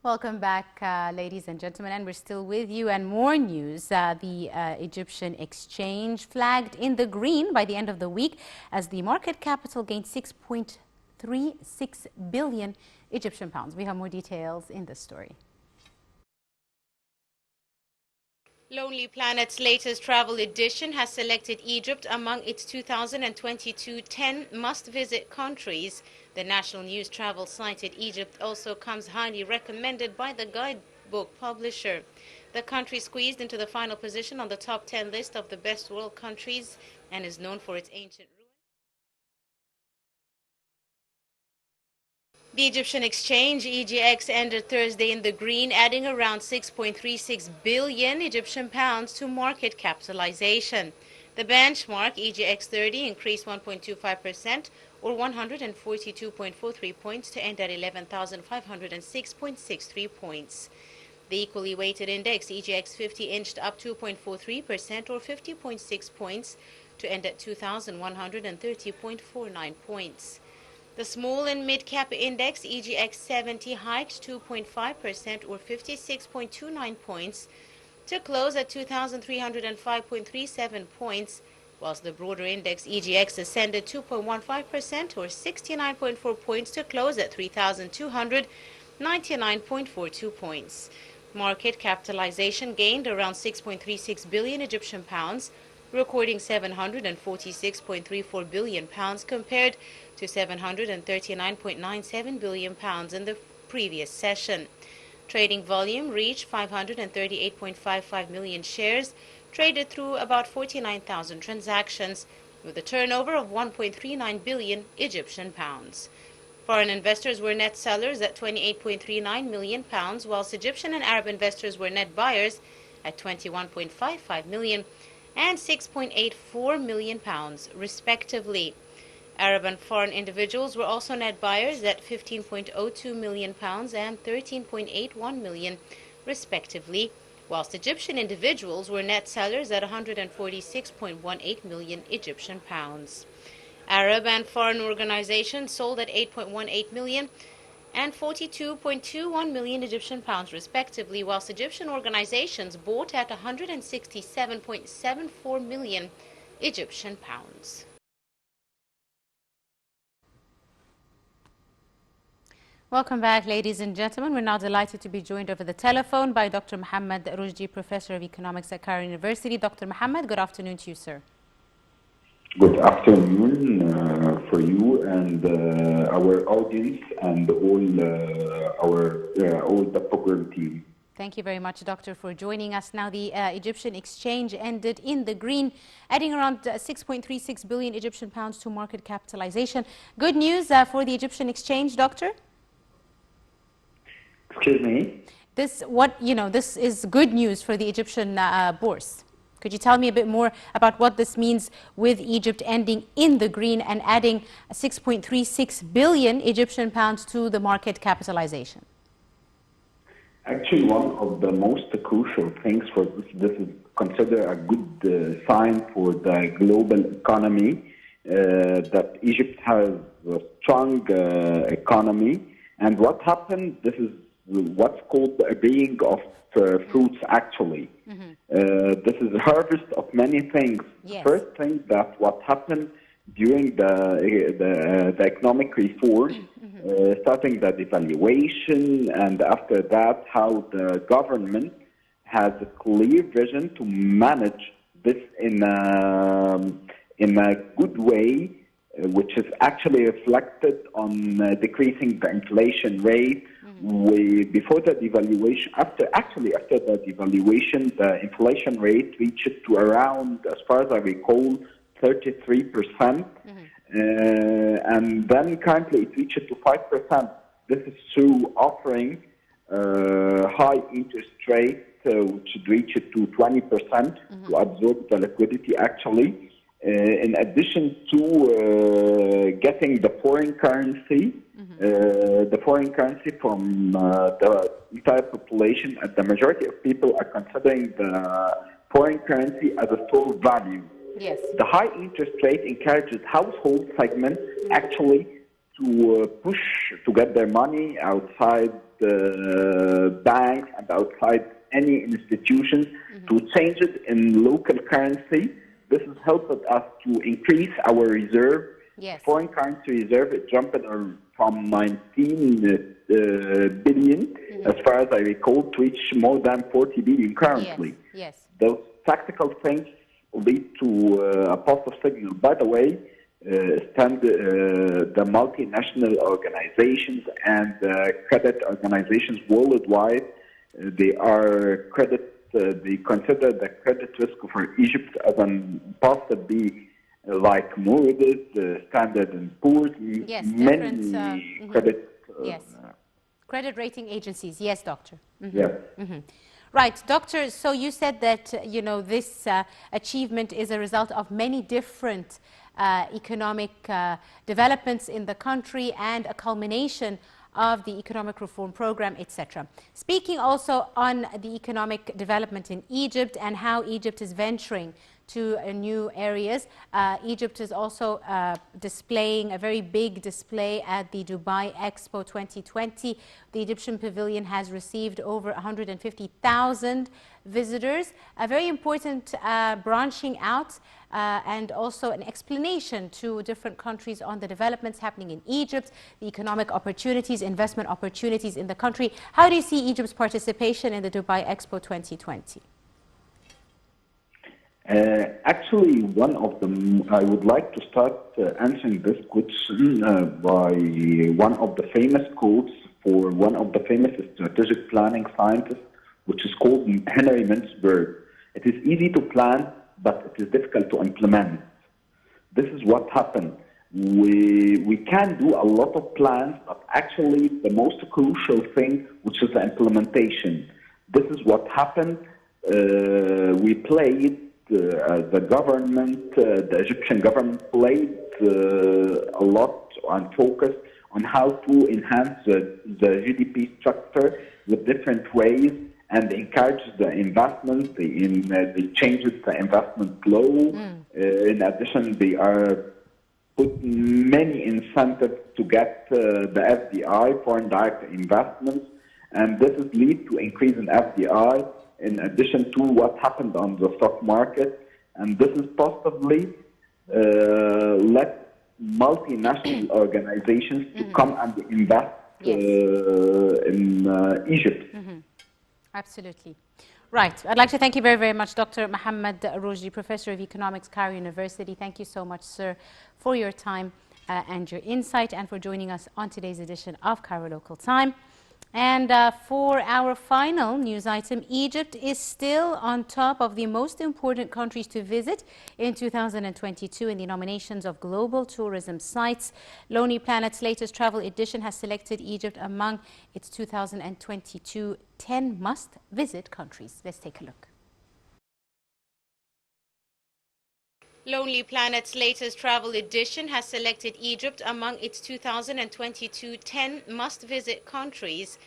Welcome back, ladies and gentlemen, and we're still with you. And more news. The Egyptian exchange flagged in the green by the end of the week as the market capital gained 6.36 billion Egyptian pounds. We have more details in this story. Lonely Planet's latest travel edition has selected Egypt among its 2022 10 must-visit countries. The national news travel cited Egypt also comes highly recommended by the guidebook publisher. The country squeezed into the final position on the top 10 list of the best world countries and is known for its ancient ruins. The Egyptian exchange, EGX, ended Thursday in the green, adding around 6.36 billion Egyptian pounds to market capitalization. The benchmark, EGX 30, increased 1.25% or 142.43 points to end at 11,506.63 points. The equally weighted index, EGX 50, inched up 2.43% or 50.6 points to end at 2,130.49 points. The small and mid-cap index, EGX 70, hiked 2.5% or 56.29 points to close at 2,305.37 points, whilst the broader index, EGX, ascended 2.15% or 69.4 points to close at 3,299.42 points. Market capitalization gained around 6.36 billion Egyptian pounds, recording 746.34 billion pounds compared to 739.97 billion pounds in the previous session. Trading volume reached 538.55 million shares, traded through about 49,000 transactions, with a turnover of 1.39 billion Egyptian pounds. Foreign investors were net sellers at 28.39 million pounds, whilst Egyptian and Arab investors were net buyers at 21.55 million and 6.84 million pounds, respectively. Arab and foreign individuals were also net buyers at 15.02 million pounds and 13.81 million, respectively, whilst Egyptian individuals were net sellers at 146.18 million Egyptian pounds. Arab and foreign organizations sold at 8.18 million and 42.21 million Egyptian pounds, respectively, whilst Egyptian organizations bought at 167.74 million Egyptian pounds. Welcome back, ladies and gentlemen. We're now delighted to be joined over the telephone by Dr. Mohammed Rujdi, Professor of Economics at Cairo University. Dr. Mohammed, good afternoon to you, sir. Good afternoon for you and our audience and all the program team. Thank you very much, Doctor, for joining us. Now, the Egyptian exchange ended in the green, adding around 6.36 billion Egyptian pounds to market capitalization. Good news for the Egyptian exchange, Doctor? Excuse me? This is good news for the Egyptian bourse. Could you tell me a bit more about what this means with Egypt ending in the green and adding 6.36 billion Egyptian pounds to the market capitalization? Actually, one of the most crucial things for this is considered a good sign for the global economy, that Egypt has a strong economy. And what happened, this is what's called the reaping of fruits, actually. This is a harvest of many things. Yes. First thing that what happened during the economic reform, starting the devaluation, and after that, how the government has a clear vision to manage this in a good way, which is actually reflected on decreasing the inflation rate. Before the devaluation, after the devaluation, the inflation rate reached to around, as far as I recall, 33%, and then currently it reached to 5%. This is through offering high interest rate, which reached to 20% to absorb the liquidity, actually. In addition to getting the foreign currency, from the entire population, and the majority of people are considering the foreign currency as a store value. Yes. The high interest rate encourages household segments actually to push to get their money outside the banks and outside any institutions to change it in local currency. This has helped us to increase our reserve. Yes. Foreign currency reserve, it jumped from 19 billion, as far as I recall, to reach more than 40 billion currently. Yes. Those tactical things lead to a positive signal. By the way, the multinational organizations and credit organizations worldwide, they consider the credit risk for Egypt as possibly like Moody's, Standard and Poor's, many credit. Credit rating agencies. Yes, doctor. Yes. Right, doctor. So you said that this achievement is a result of many different economic developments in the country and a culmination of the economic reform program, etc. Speaking also on the economic development in Egypt and how Egypt is venturing to new areas. Egypt is also displaying a very big display at the Dubai Expo 2020. The Egyptian pavilion has received over 150,000 visitors. A very important branching out and also an explanation to different countries on the developments happening in Egypt, the economic opportunities, investment opportunities in the country. How do you see Egypt's participation in the Dubai Expo 2020? Actually, I would like to start answering this question by one of the famous quotes for one of the famous strategic planning scientists, which is called Henry Mintzberg. It is easy to plan, but it is difficult to implement. This is what happened. We can do a lot of plans, but actually the most crucial thing, which is the implementation. This is what happened. We played the government, the Egyptian government played a lot and focused on how to enhance the GDP structure with different ways and encourage the investment. They changed the investment law. In addition, they are put many incentives to get the FDI, foreign direct investments, and this is lead to increase in FDI. In addition to what happened on the stock market, and this is possibly let multinational organizations to come and invest in Egypt. Absolutely. Right. I'd like to thank you very, very much, Dr. Mohammed Rojdi, Professor of Economics, Cairo University. Thank you so much, sir, for your time and your insight and for joining us on today's edition of Cairo Local Time. And for our final news item, Egypt is still on top of the most important countries to visit in 2022 in the nominations of global tourism sites. Lonely Planet's latest travel edition has selected Egypt among its 2022 10 must-visit countries. Let's take a look. Lonely Planet's latest travel edition has selected Egypt among its 2022 10 must-visit countries.